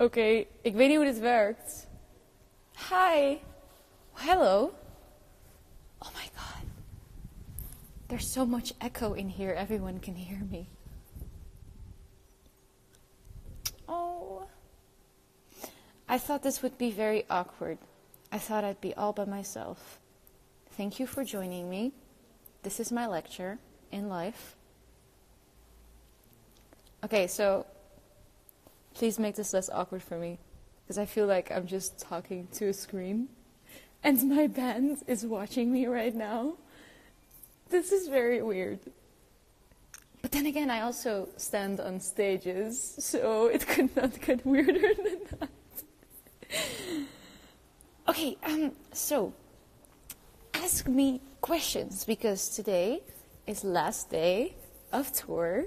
Oké, ik weet niet hoe dit werkt. Hi. Hello. Oh my god. There's so much echo in here. Everyone can hear me. Oh. I thought this would be very awkward. I thought I'd be all by myself. Thank you for joining me. This is my lecture in life. Okay, so please make this less awkward for me, because I feel like I'm just talking to a screen, and my band is watching me right now. This is very weird. But then again, I also stand on stages, so it could not get weirder than that. Okay, so ask me questions, because today is last day of tour,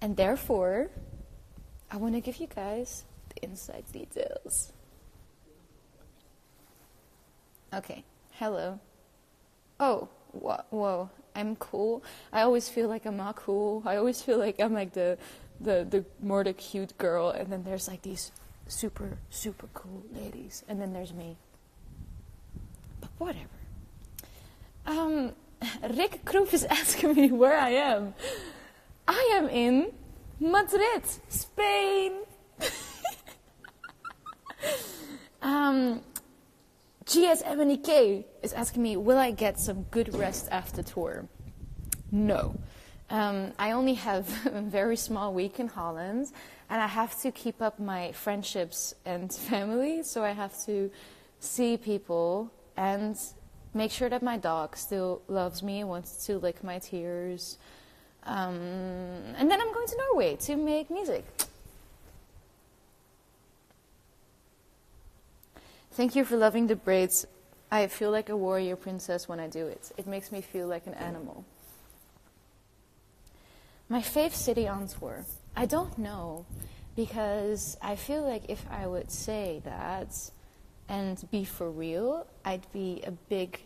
and therefore I want to give you guys the inside details. Okay, hello. Oh, whoa, I'm cool. I always feel like I'm not cool. I always feel like I'm like the more the cute girl, and then there's like these super cool ladies, and then there's me. But whatever. Rick Kroef is asking me where I am. I am in Madrid, Spain. GSMNEK is asking me, will I get some good rest after tour? No. I only have a very small week in Holland, and I have to keep up my friendships and family, so I have to see people and make sure that my dog still loves me, wants to lick my tears. And then I'm going to Norway to make music. Thank you for loving the braids. I feel like a warrior princess when I do it. It makes me feel like an animal. My fave city on tour. I don't know, because I feel like if I would say that and be for real, I'd be a big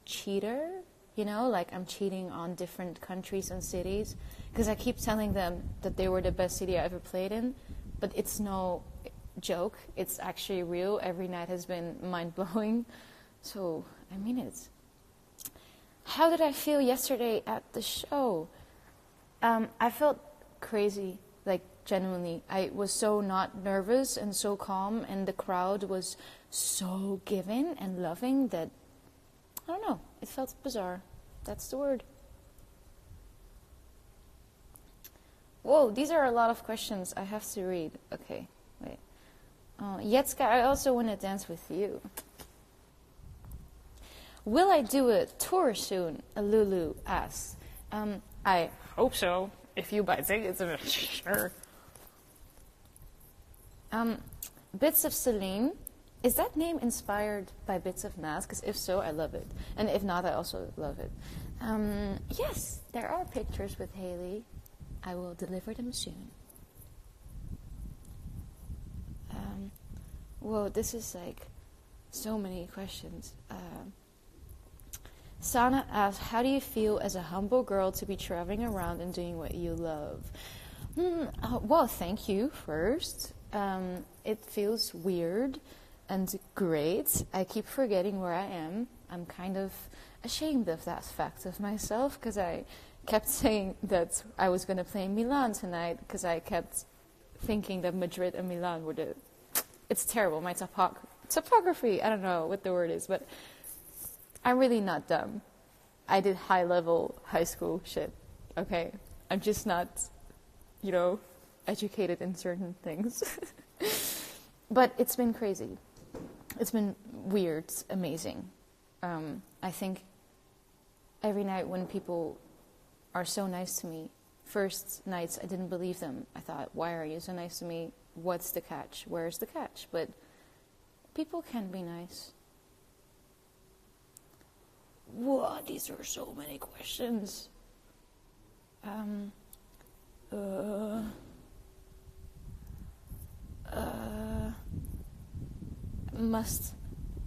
cheater. You know, like I'm cheating on different countries and cities, because I keep telling them that they were the best city I ever played in, but it's no joke. It's actually real. Every night has been mind-blowing. So, I mean it. How did I feel yesterday at the show? I felt crazy, like genuinely. I was so not nervous and so calm, and the crowd was so giving and loving that, I don't know, it felt bizarre. That's the word. Whoa, these are a lot of questions I have to read. Okay, wait. Jetska, I also want to dance with you. Will I do a tour soon? Lulu asks. I hope so. If you buy tickets, sure. Bits of Celine. Is that name inspired by Bits of Naaz? Because if so, I love it. And if not, I also love it. Yes, there are pictures with Haley. I will deliver them soon. Whoa, this is like so many questions. Sana asks, how do you feel as a humble girl to be traveling around and doing what you love? Well, thank you first. It feels weird and great. I keep forgetting where I am. I'm kind of ashamed of that fact of myself, because I kept saying that I was going to play in Milan tonight, because I kept thinking that Madrid and Milan were the... It's terrible, my topography, I don't know what the word is, but I'm really not dumb. I did high-level high school shit, okay? I'm just not, educated in certain things. But it's been crazy. It's been weird, amazing. I think every night when people are so nice to me, first nights I didn't believe them. I thought, why are you so nice to me? What's the catch? Where's the catch? But people can be nice. Whoa, these are so many questions. Must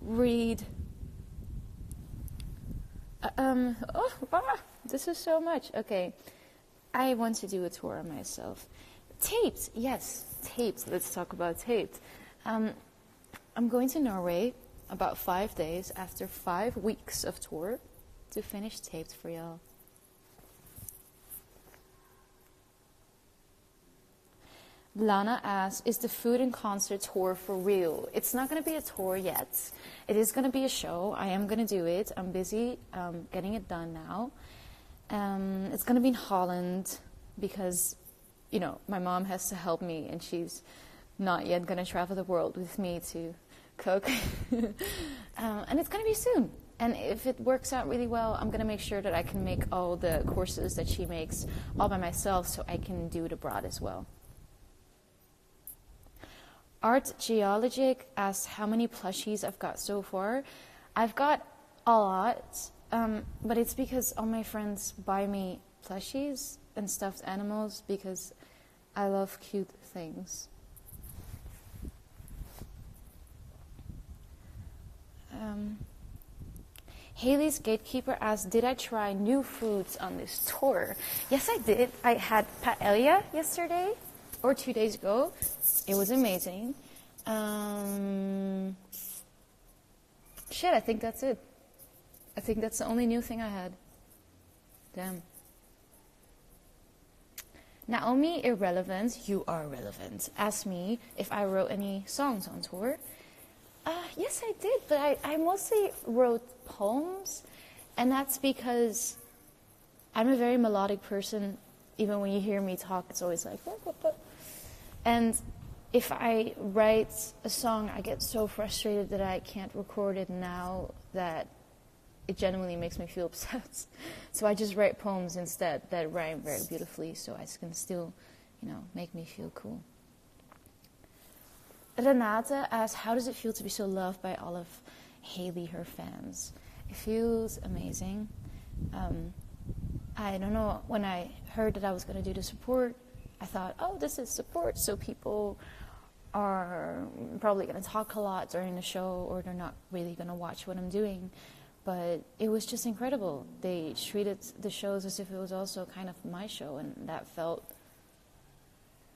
read. This is so much. Okay, I want to do a tour on myself. Taped, yes, taped. Let's talk about taped. I'm going to Norway about 5 days after 5 weeks of tour to finish taped for y'all. Lana asks, is the food and concert tour for real? It's not going to be a tour yet. It is going to be a show. I am going to do it. I'm busy getting it done now. It's going to be in Holland because, you know, my mom has to help me and she's not yet going to travel the world with me to cook. And it's going to be soon. And if it works out really well, I'm going to make sure that I can make all the courses that she makes all by myself so I can do it abroad as well. Art Geologic asks how many plushies I've got so far. I've got a lot, but it's because all my friends buy me plushies and stuffed animals because I love cute things. Haley's Gatekeeper asks, did I try new foods on this tour? Yes, I did. I had paella yesterday or 2 days ago. It was amazing. Shit, I think that's it. I think that's the only new thing I had. Damn. Naomi Irrelevant, you are relevant, asked me if I wrote any songs on tour. Yes, I did, but I mostly wrote poems, and that's because I'm a very melodic person. Even when you hear me talk, it's always like, whoop, whoop, whoop. And if I write a song, I get so frustrated that I can't record it now that it genuinely makes me feel upset. So I just write poems instead that rhyme very beautifully so I can still, you know, make me feel cool. Renata asks, how does it feel to be so loved by all of Haley, her fans? It feels amazing. I don't know, when I heard that I was going to do the support, I thought, oh, this is support, so people are probably going to talk a lot during the show, or they're not really going to watch what I'm doing. But it was just incredible. They treated the shows as if it was also kind of my show, and that felt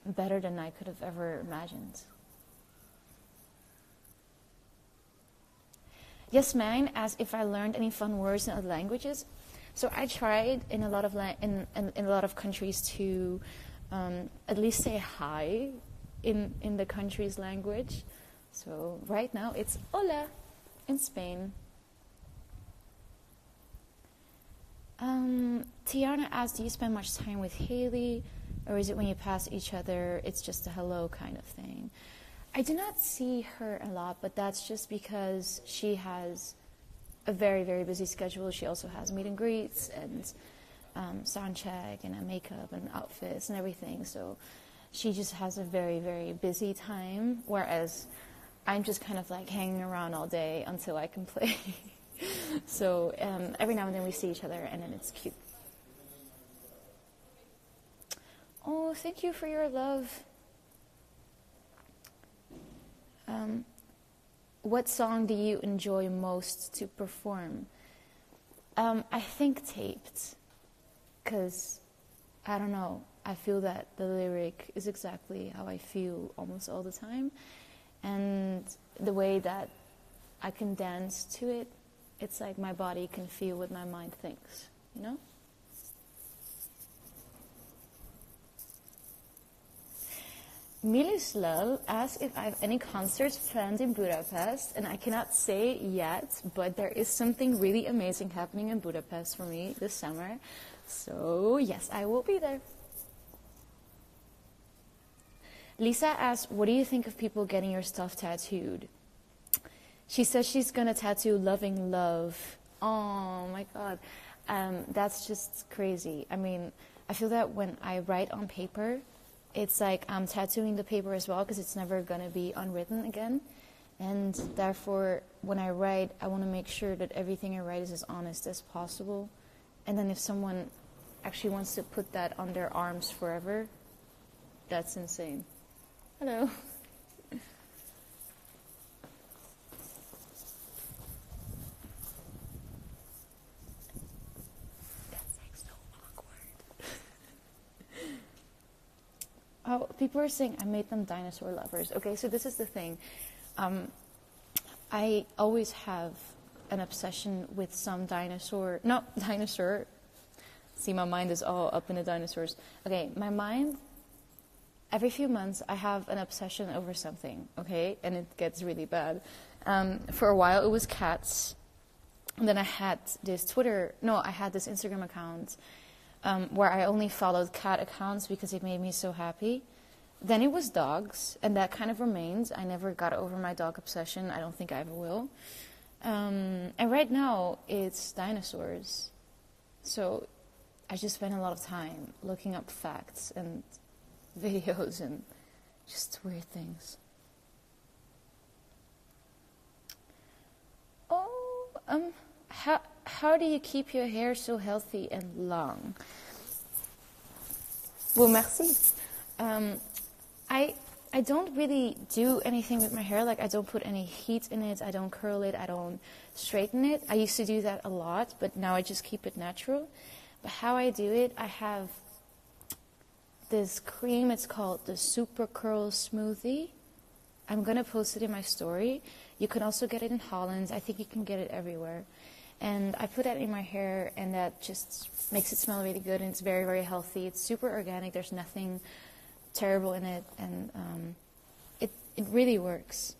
better than I could have ever imagined. Yasmine asked if I learned any fun words in other languages. So I tried in a lot of in a lot of countries to at least say hi in the country's language. So right now it's hola in Spain. Tiana asked, do you spend much time with Haley, or is it when you pass each other, it's just a hello kind of thing? I do not see her a lot, but that's just because she has a very, very busy schedule. She also has meet and greets and sound check and makeup and outfits and everything. So she just has a very, very busy time, whereas I'm just kind of like hanging around all day until I can play. So every now and then we see each other, and then it's cute. Oh, thank you for your love. What song do you enjoy most to perform? I think taped, because, I don't know, I feel that the lyric is exactly how I feel almost all the time, and the way that I can dance to it, it's like my body can feel what my mind thinks, you know? Miloslav asked if I have any concerts planned in Budapest, and I cannot say yet, but there is something really amazing happening in Budapest for me this summer. So, yes, I will be there. Lisa asked, what do you think of people getting your stuff tattooed? She says she's going to tattoo Loving Love. Oh, my God. That's just crazy. I mean, I feel that when I write on paper, it's like I'm tattooing the paper as well, because it's never going to be unwritten again. And therefore, when I write, I want to make sure that everything I write is as honest as possible. And then if someone actually wants to put that on their arms forever, that's insane. Hello. That's like so awkward. Oh, people are saying I made them dinosaur lovers. Okay, so this is the thing. I always have an obsession with some dinosaur. Not dinosaur. See, my mind is all up in the dinosaurs. Okay, my mind, every few months, I have an obsession over something, okay? And it gets really bad. For a while, it was cats. And then I had this Instagram account where I only followed cat accounts because it made me so happy. Then it was dogs, and that kind of remains. I never got over my dog obsession. I don't think I ever will. And right now, it's dinosaurs. So I just spend a lot of time looking up facts and videos and just weird things. How do you keep your hair so healthy and long? Well, merci. I don't really do anything with my hair. Like, I don't put any heat in it. I don't curl it. I don't straighten it. I used to do that a lot, but now I just keep it natural. But how I do it, I have this cream. It's called the Super Curl Smoothie. I'm going to post it in my story. You can also get it in Holland. I think you can get it everywhere. And I put that in my hair, and that just makes it smell really good, and it's very, very healthy. It's super organic. There's nothing terrible in it, and it really works.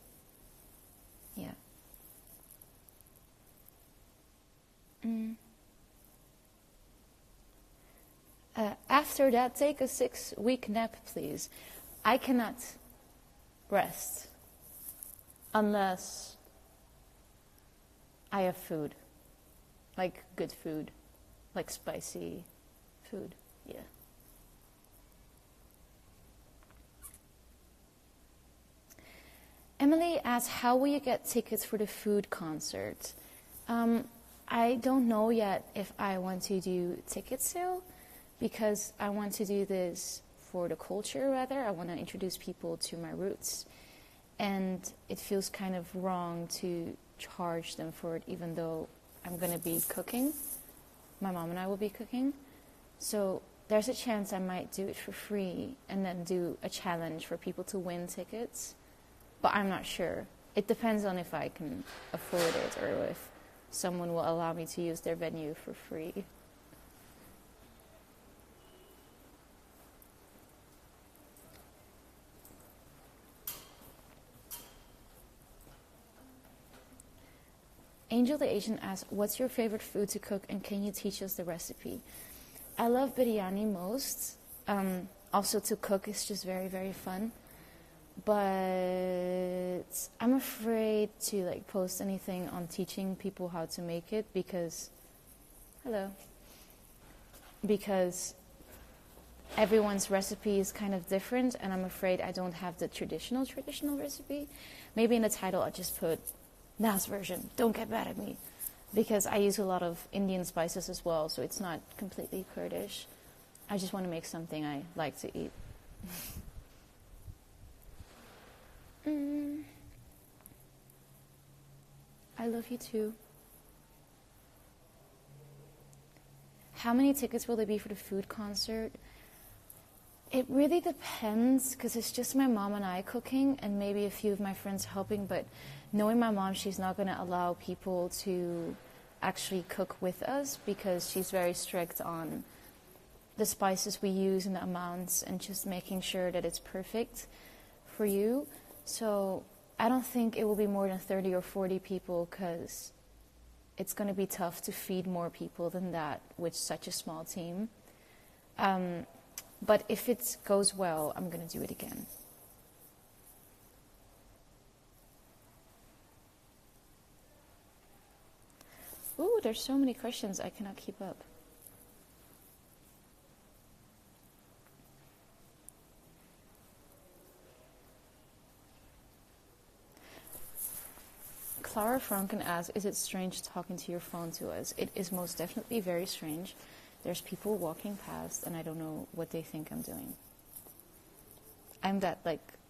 Yeah. After that, take a 6-week nap, please. I cannot rest unless I have food. Like good food. Like spicy food. Yeah. Emily asks, how will you get tickets for the food concert? I don't know yet if I want to do ticket sale, because I want to do this for the culture, rather. I want to introduce people to my roots. And it feels kind of wrong to charge them for it, even though I'm going to be cooking. My mom and I will be cooking. So there's a chance I might do it for free and then do a challenge for people to win tickets. But I'm not sure. It depends on if I can afford it or if someone will allow me to use their venue for free. Angel the Asian asks, what's your favorite food to cook, and can you teach us the recipe? I love biryani most. Also to cook is just very, very fun. But I'm afraid to post anything on teaching people how to make it because everyone's recipe is kind of different, and I'm afraid I don't have the traditional recipe. Maybe in the title I'll just put Naaz version, don't get mad at me, because I use a lot of Indian spices as well, so it's not completely Kurdish. I just want to make something I like to eat. I love you too. How many tickets will there be for the food concert? It really depends, because it's just my mom and I cooking and maybe a few of my friends helping, but knowing my mom, she's not going to allow people to actually cook with us because she's very strict on the spices we use and the amounts and just making sure that it's perfect for you. So I don't think it will be more than 30 or 40 people, because it's going to be tough to feed more people than that with such a small team. But if it goes well, I'm going to do it again. Ooh, there's so many questions, I cannot keep up. Clara Franken asks, is it strange talking to your phone to us? It is most definitely very strange. There's people walking past, and I don't know what they think I'm doing. I'm that,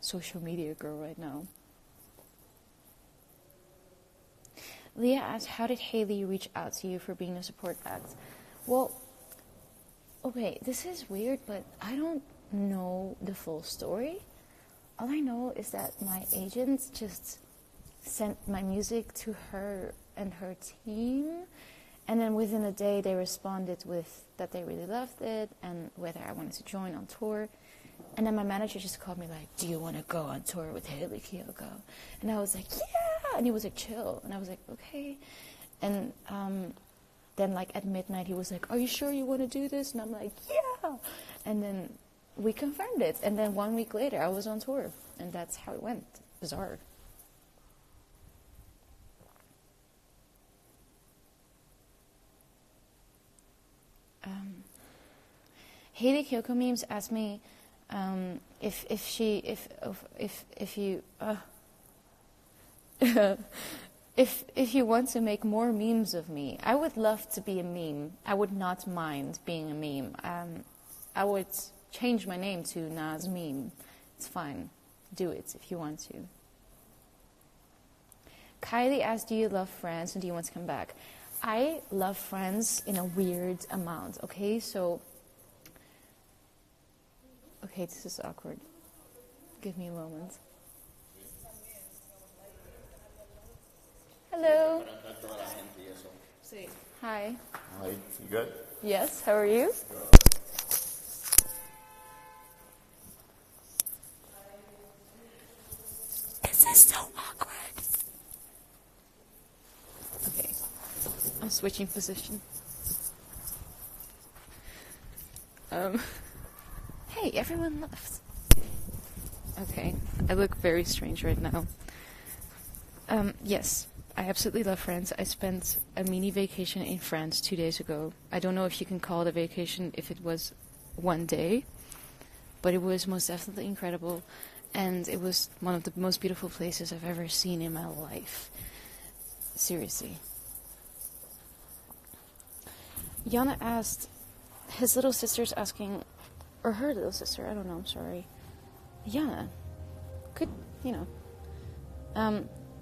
social media girl right now. Leah asks, how did Haley reach out to you for being a support act? Well, okay, this is weird, but I don't know the full story. All I know is that my agent just sent my music to her and her team, and then within a day they responded with that they really loved it and whether I wanted to join on tour. And then my manager just called me like, do you want to go on tour with Hayley Kiyoko? And I was like, yeah! And he was like, chill. And I was like, okay. And then like at midnight he was like, are you sure you want to do this? And I'm like, yeah! And then we confirmed it. And then 1 week later I was on tour. And that's how it went. Bizarre. Hayley Kiyoko memes asked me if you if you want to make more memes of me. I would love to be a meme. I would not mind being a meme. I would change my name to Naaz meme. It's fine. Do it if you want to. Kylie asked, do you love Friends and do you want to come back? I love Friends in a weird amount, okay? So, okay, this is awkward. Give me a moment. Hello. Hi. Hi, you good? Yes, how are you? This is so awkward. Okay, I'm switching position. Hey, everyone left. Okay, I look very strange right now. Yes, I absolutely love France. I spent a mini vacation in France 2 days ago. I don't know if you can call it a vacation if it was 1 day, but it was most definitely incredible, and it was one of the most beautiful places I've ever seen in my life. Seriously. Yana asked, his little sister's asking, or her little sister, I don't know, I'm sorry. Yana, could,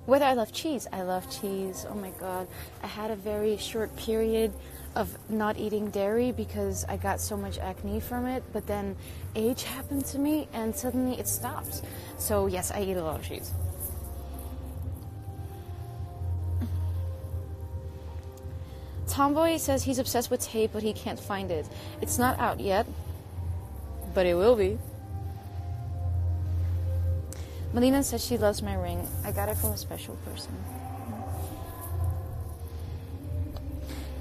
whether I love cheese. I love cheese. Oh my god. I had a very short period of not eating dairy because I got so much acne from it, but then age happened to me and suddenly it stopped. So yes, I eat a lot of cheese. Tomboy says he's obsessed with tape, but he can't find it. It's not out yet, but it will be. Melina says she loves my ring. I got it from a special person.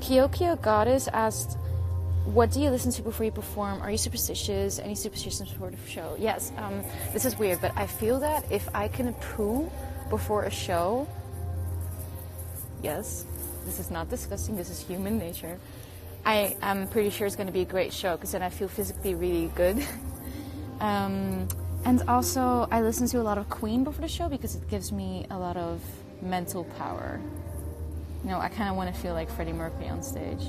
Kyokyo Goddess asked, what do you listen to before you perform? Are you superstitious? Any superstitions before the show? Yes, this is weird, but I feel that if I can poo before a show, yes, this is not disgusting, this is human nature. I'm pretty sure it's going to be a great show because then I feel physically really good. And also, I listen to a lot of Queen before the show because it gives me a lot of mental power. I kind of want to feel like Freddie Mercury on stage.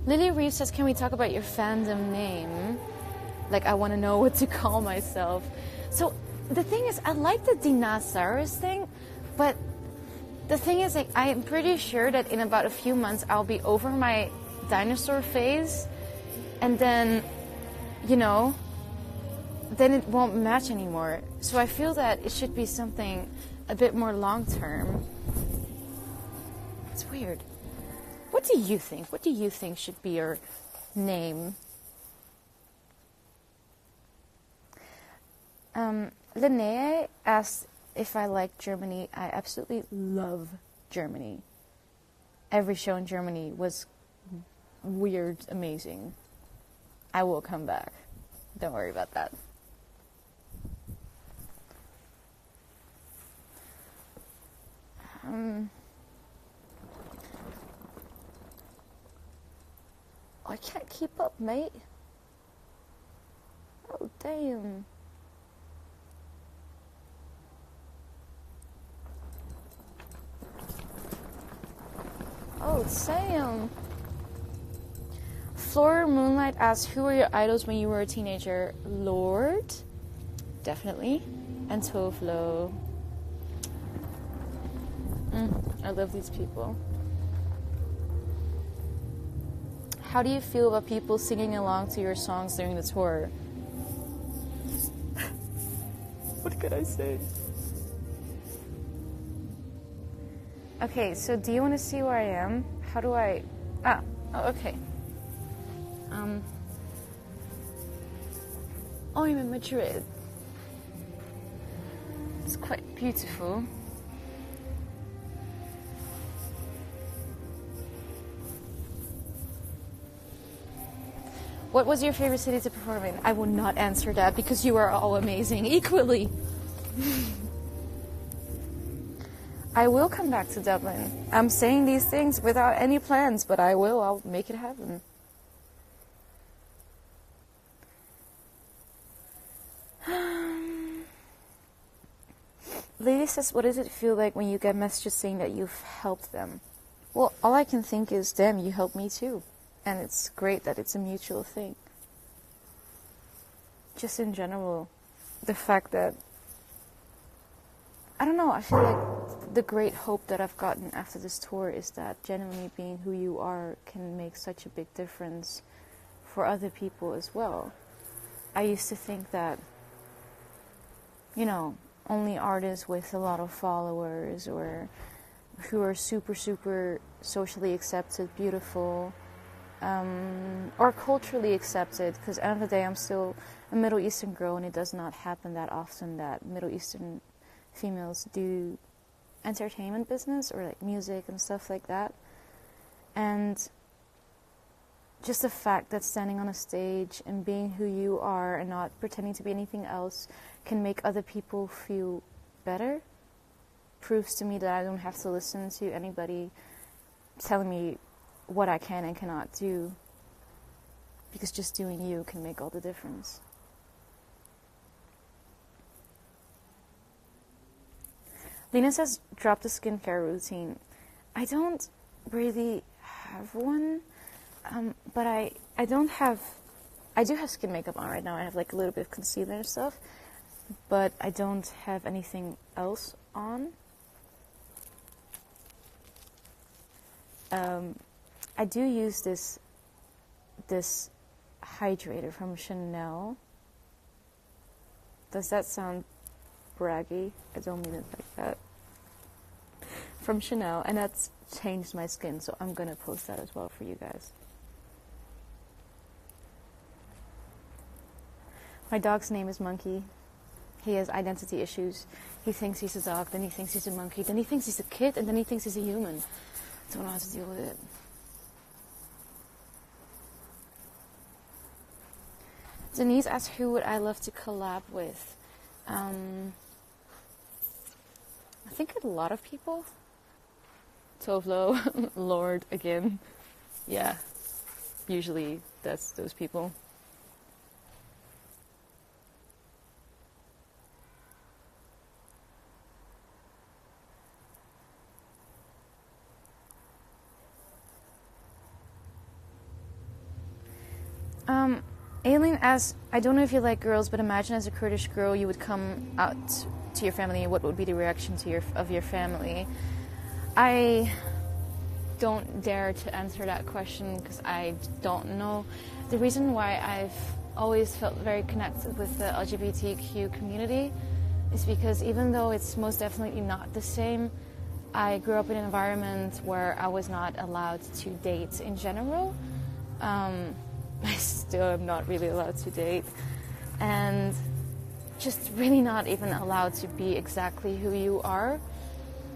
Lily Reeves says, can we talk about your fandom name? Like, I want to know what to call myself. So, the thing is, I like the Dinosaurus thing, but the thing is, like, I'm pretty sure that in about a few months, I'll be over my dinosaur phase, and then, then it won't match anymore. So I feel that it should be something a bit more long-term. It's weird. What do you think? What do you think should be your name? Linnea asked if I like Germany. I absolutely love Germany. Every show in Germany was weird, amazing. I will come back. Don't worry about that. I can't keep up, mate. Oh, damn. Oh, Sam. Flora Moonlight asks, who were your idols when you were a teenager? Lord, definitely, and Toflo. I love these people. how do you feel about people singing along to your songs during the tour? What could I say? Okay, so do you want to see where I am? How do I... okay. I'm in Madrid. It's quite beautiful. What was your favorite city to perform in? I will not answer that because you are all amazing equally. I will come back to Dublin. I'm saying these things without any plans, but I will. I'll make it happen. Lady says, what does it feel like when you get messages saying that you've helped them? Well, all I can think is, damn, you helped me too. And it's great that it's a mutual thing. Just in general, the fact that, I don't know, I feel like the great hope that I've gotten after this tour is that genuinely being who you are can make such a big difference for other people as well. I used to think that, you know, only artists with a lot of followers or who are super, super socially accepted, beautiful, or culturally accepted, because at the end of the day I'm still a Middle Eastern girl, and it does not happen that often that Middle Eastern females do entertainment business or like music and stuff like that. And just the fact that standing on a stage and being who you are and not pretending to be anything else can make other people feel better proves to me that I don't have to listen to anybody telling me what I can and cannot do, because just doing you can make all the difference. Lena says, drop the skincare routine. I don't really have one, but I do have skin makeup on right now. I have like a little bit of concealer and stuff, but I don't have anything else on. I do use this hydrator from Chanel. Does that sound braggy? I don't mean it like that. From Chanel, and that's changed my skin, so I'm gonna post that as well for you guys. My dog's name is Monkey. He has identity issues. He thinks he's a dog, then he thinks he's a monkey, then he thinks he's a kid, and then he thinks he's a human. Don't know how to deal with it. Denise asked, who would I love to collab with? I think a lot of people. Tovlo, Lord again. Yeah, usually that's those people. Aileen asks, I don't know if you like girls, but imagine as a Kurdish girl you would come out to your family, what would be the reaction to your family? I don't dare to answer that question because I don't know. The reason why I've always felt very connected with the LGBTQ community is because even though it's most definitely not the same, I grew up in an environment where I was not allowed to date in general. I still am not really allowed to date, and just really not even allowed to be exactly who you are.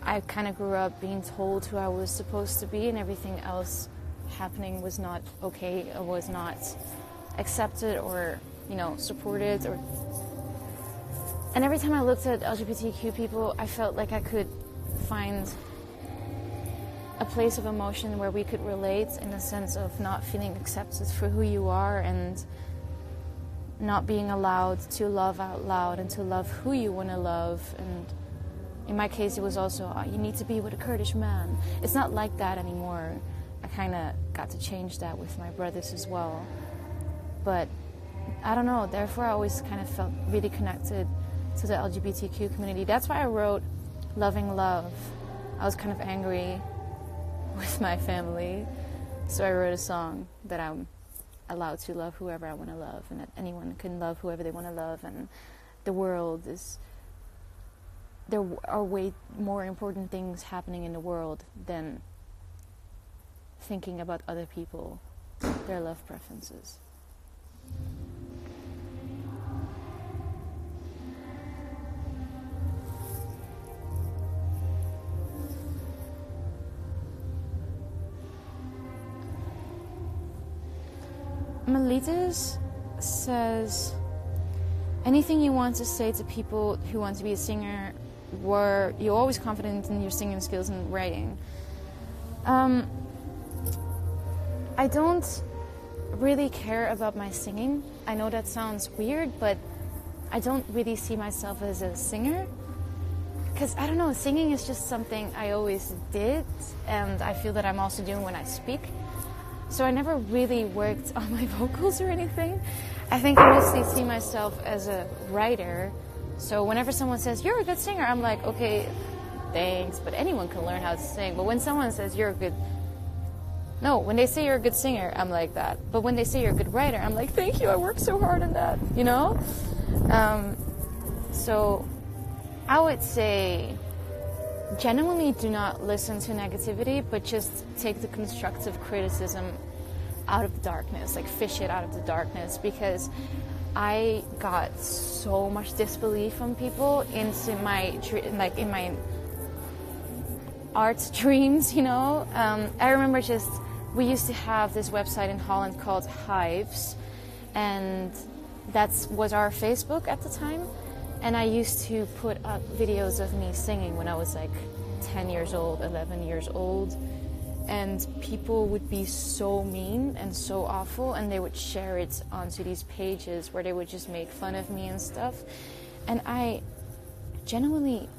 I kind of grew up being told who I was supposed to be, and everything else happening was not okay, or was not accepted, or, you know, supported. And every time I looked at LGBTQ people, I felt like I could find a place of emotion where we could relate, in the sense of not feeling accepted for who you are and not being allowed to love out loud and to love who you want to love. And in my case, it was also, you need to be with a Kurdish man. It's not like that anymore. I kind of got to change that with my brothers as well. But I don't know, therefore I always kind of felt really connected to the LGBTQ community. That's why I wrote Loving Love. I was kind of angry with my family, So I wrote a song that I'm allowed to love whoever I want to love, and that anyone can love whoever they want to love, and the world is... There are way more important things happening in the world than thinking about other people, their love preferences. Melitas says, anything you want to say to people who want to be a singer, were you always confident in your singing skills and writing? I don't really care about my singing. I know that sounds weird, but I don't really see myself as a singer. Because, I don't know, singing is just something I always did, and I feel that I'm also doing when I speak. So I never really worked on my vocals or anything. I think I mostly see myself as a writer. So whenever someone says, you're a good singer, I'm like, okay, thanks, but anyone can learn how to sing. But when someone says you're a good... No, when they say you're a good singer, I'm like that. But when they say you're a good writer, I'm like, thank you, I worked so hard on that, you know? So I would say genuinely do not listen to negativity, but just take the constructive criticism out of the darkness, like fish it out of the darkness, because I got so much disbelief from people into my, like in my art dreams, you know? I remember we used to have this website in Holland called Hives, and that was our Facebook at the time. And I used to put up videos of me singing when I was like 10 years old, 11 years old. And people would be so mean and so awful, and they would share it onto these pages where they would just make fun of me and stuff. And I genuinely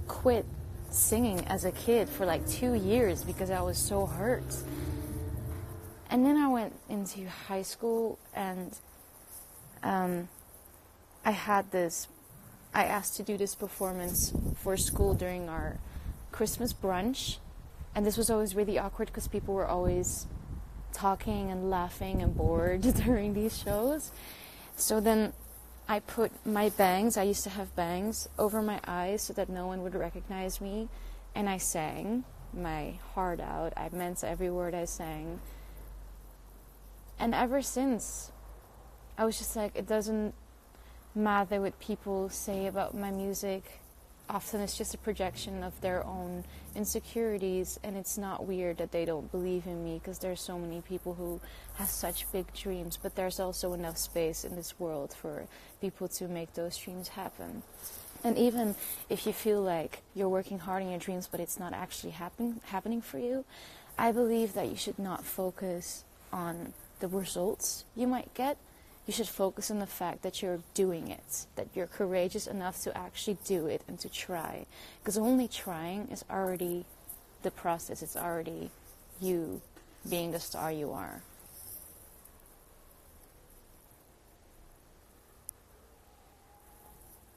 quit singing as a kid for like 2 years because I was so hurt. And then I went into high school, and I asked to do this performance for school during our Christmas brunch. And this was always really awkward because people were always talking and laughing and bored during these shows. So then I put my bangs, I used to have bangs, over my eyes so that no one would recognize me. And I sang my heart out. I meant every word I sang. And ever since, I was just like, it doesn't matter what people say about my music. Often it's just a projection of their own insecurities, and it's not weird that they don't believe in me, because there's so many people who have such big dreams, but there's also enough space in this world for people to make those dreams happen. And even if you feel like you're working hard on your dreams but it's not actually happening for you, I believe that you should not focus on the results you might get. You should focus on the fact that you're doing it, that you're courageous enough to actually do it and to try. Because only trying is already the process. It's already you being the star you are.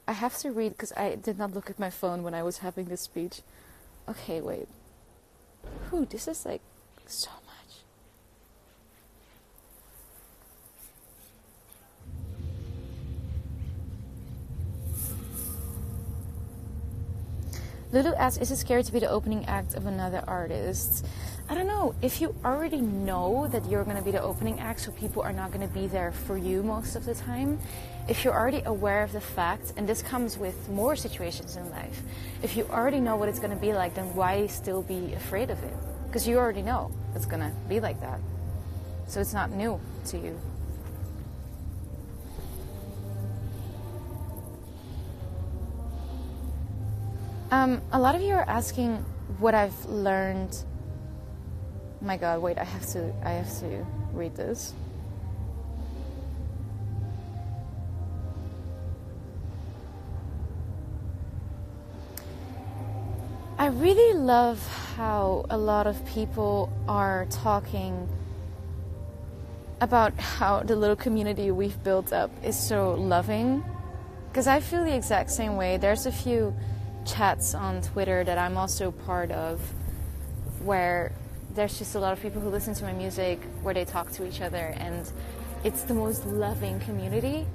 I have to read because I did not look at my phone when I was having this speech. Okay, wait. This is like so much. Lulu asks, is it scary to be the opening act of another artist? I don't know. If you already know that you're going to be the opening act, so people are not going to be there for you most of the time, if you're already aware of the fact, and this comes with more situations in life, if you already know what it's going to be like, then why still be afraid of it? Because you already know it's going to be like that. So it's not new to you. A lot of you are asking what I've learned. My God, wait, I have to read this. I really love how a lot of people are talking about how the little community we've built up is so loving. Because I feel the exact same way. There's a few chats on Twitter that I'm also part of where there's just a lot of people who listen to my music where they talk to each other, and it's the most loving community.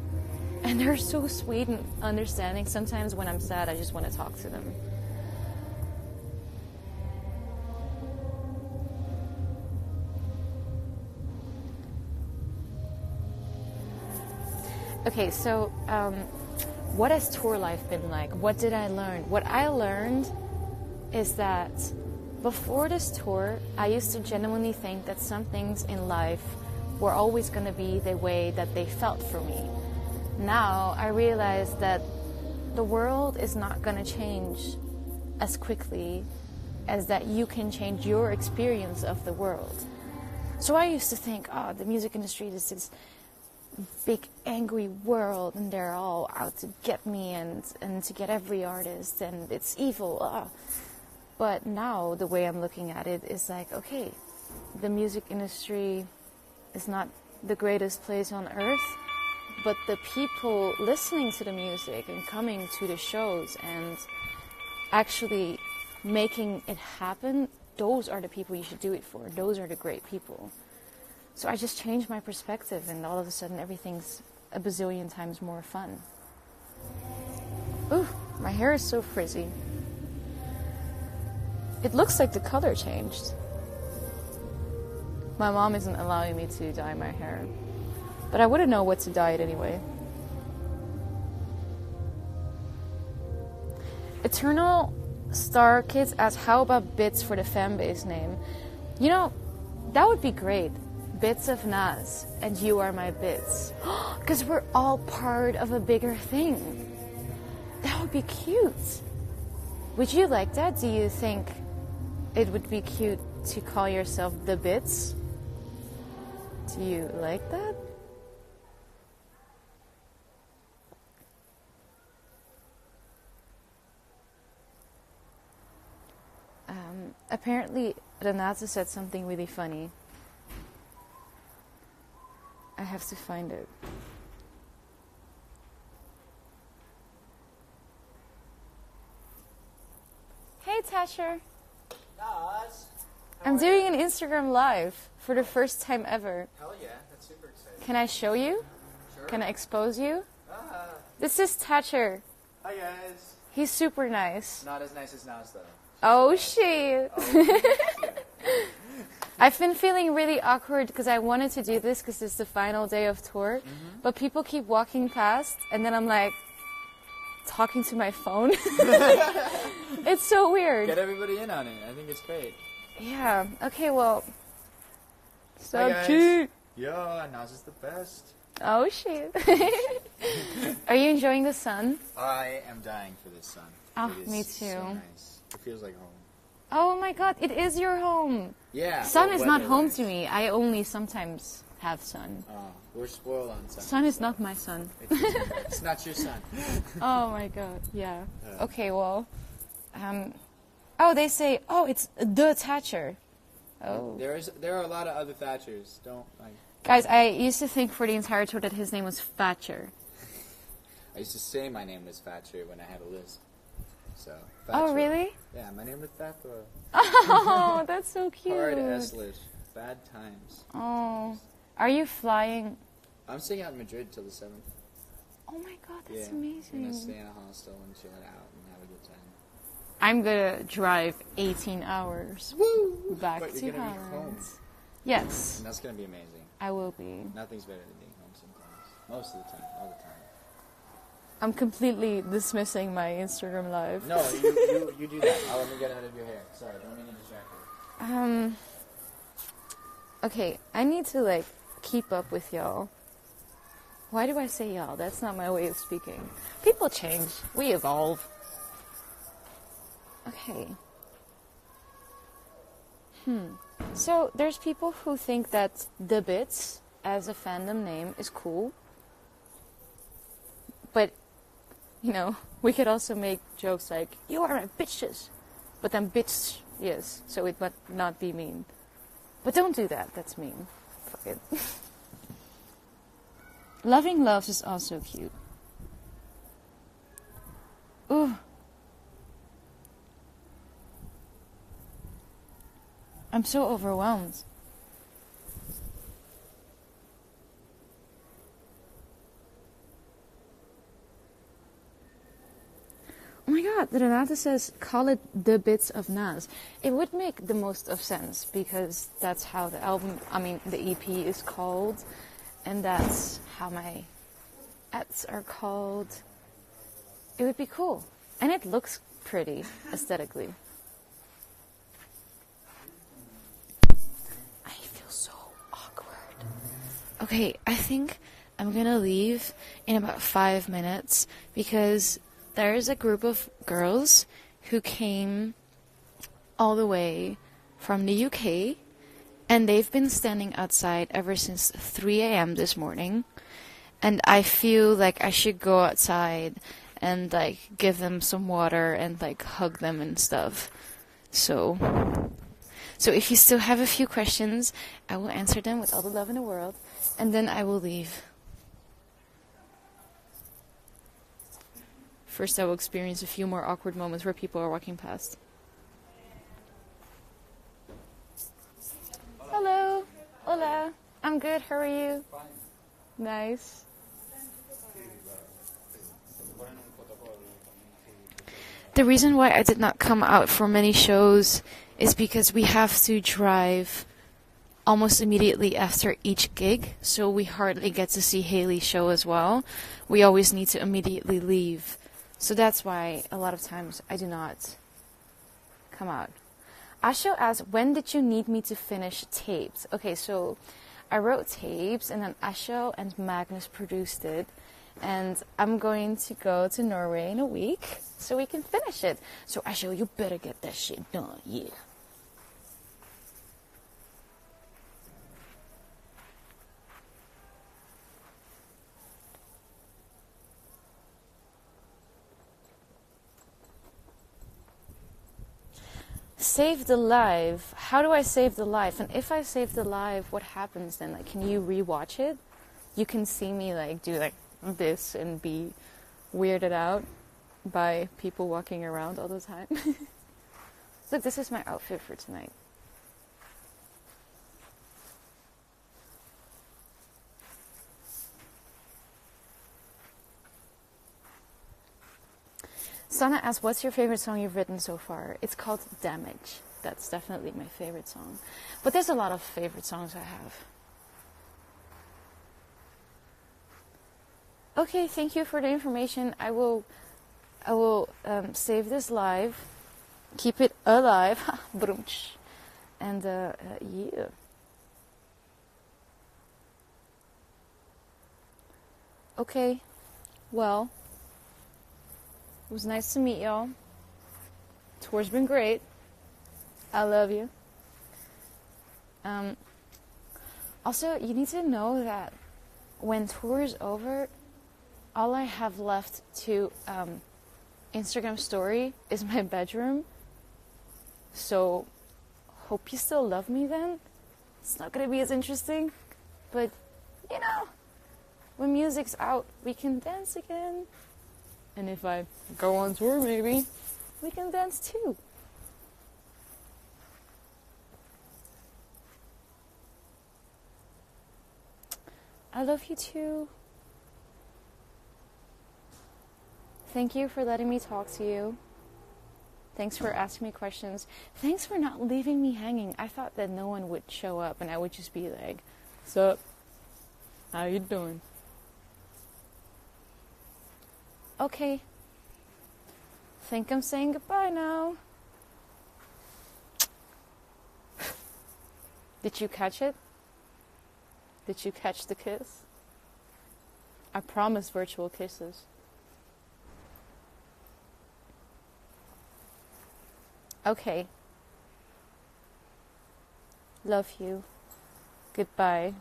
And they're so sweet and understanding. Sometimes when I'm sad, I just want to talk to them. Okay, so what has tour life been like? What did I learn? What I learned is that before this tour, I used to genuinely think that some things in life were always going to be the way that they felt for me. Now I realize that the world is not going to change as quickly as that you can change your experience of the world. So I used to think, oh, the music industry is this big angry world and they're all out to get me and to get every artist and it's evil. But now the way I'm looking at it is like, okay, the music industry is not the greatest place on earth, but the people listening to the music and coming to the shows and actually making it happen, those are the people you should do it for. Those are the great people. So I just changed my perspective, and all of a sudden everything's a bazillion times more fun. Ooh, my hair is so frizzy. It looks like the color changed. My mom isn't allowing me to dye my hair, but I wouldn't know what to dye it anyway. Eternal Star Kids asks, how about Bits for the fan base name? You know, that would be great. Bits of Naaz, and you are my bits. Because we're all part of a bigger thing. That would be cute. Would you like that? Do you think it would be cute to call yourself the Bits? Do you like that? Apparently, Renata said something really funny. I have to find it. Hey, Tasher. Naaz. I'm doing an Instagram live for the first time ever. Hell yeah, that's super exciting. Can I show you? Sure. Can I expose you? This is Tasher. Hi guys. He's super nice. Not as nice as Naaz though. Oh, shit. I've been feeling really awkward because I wanted to do this because it's the final day of tour, but people keep walking past, and then I'm like talking to my phone. It's so weird. Get everybody in on it. I think it's great. Yeah. Okay. Well. So Hi guys. cute. Yo, Naaz is the best. Oh shit. Are you enjoying the sun? I am dying for this sun. Oh, It is me too. So nice. It feels like home. Oh my god, it is your home. Yeah. Sun well, is not home weather-wise. to me. I only sometimes have sun. We're spoiled on sun. Sun is not my sun. It's not your sun. Oh my god, yeah. Okay, well, oh, they say, oh, it's the Thatcher. Oh. There are a lot of other Thatchers. Don't like. Guys, I used to think for the entire tour that his name was Thatcher. I used to say my name was Thatcher when I had a list. So. Oh, Thatcher. really? Yeah, my name is Thatcher. Oh, that's so cute. Hard S-lish. Bad times. Oh, are you flying? I'm staying out in Madrid till the 7th. Oh my god, that's I'm gonna amazing. stay in a hostel and chill it out and have a good time. I'm gonna drive 18 hours Woo! back But to you're gonna be home. Holland. Yes, And that's gonna be amazing. I will be. Nothing's better than being home sometimes. Most of the time, all the time. I'm completely dismissing my Instagram live. No, you do that. I'll let me get out of your hair. Sorry, don't mean to distract you. Okay, I need to like keep up with y'all. Why do I say y'all? That's not my way of speaking. People change. We evolve. Okay. So there's people who think that The Bits as a fandom name is cool. But, you know, we could also make jokes like, you are my bitches. But then bitch, yes, so it might not be mean. But don't do that, that's mean. Fuck it. Loving Loves is also cute. Ooh. I'm so overwhelmed. Oh my god, Renata says, call it The Bits of Naaz. It would make the most of sense because that's how the the EP is called, and that's how my ads are called. It would be cool. And it looks pretty, aesthetically. I feel so awkward. Okay, I think I'm gonna leave in about 5 minutes because there's a group of girls who came all the way from the UK, and they've been standing outside ever since 3 a.m. this morning, and I feel like I should go outside and like give them some water and like hug them and stuff. So if you still have a few questions, I will answer them with all the love in the world, and then I will leave. First, I will experience a few more awkward moments where people are walking past. Hello. Hola. I'm good. How are you? Fine. Nice. The reason why I did not come out for many shows is because we have to drive almost immediately after each gig, so we hardly get to see Haley's show as well. We always need to immediately leave. So that's why a lot of times I do not come out. Asho asked, when did you need me to finish tapes? Okay, so I wrote tapes and then Asho and Magnus produced it. And I'm going to go to Norway in a week so we can finish it. So Asho, you better get that shit done, yeah. Save the live. How do I save the live? And if I save the live, what happens then? Like, can you rewatch it? You can see me like do like this and be weirded out by people walking around all the time. Look, this is my outfit for tonight. Sana asks, what's your favorite song you've written so far? It's called Damage. That's definitely my favorite song. But there's a lot of favorite songs I have. Okay, thank you for the information. I will save this live, keep it alive, and yeah. Okay, well, it was nice to meet y'all. Tour's been great. I love you. Also, you need to know that when tour is over, all I have left to Instagram story is my bedroom. So, hope you still love me then. It's not gonna be as interesting, but you know, when music's out, we can dance again. And if I go on tour, maybe we can dance too. I love you too. Thank you for letting me talk to you. Thanks for asking me questions. Thanks for not leaving me hanging. I thought that no one would show up and I would just be like, "Sup? How you doing?" Okay. Think I'm saying goodbye now. Did you catch it? Did you catch the kiss? I promise virtual kisses. Okay. Love you. Goodbye.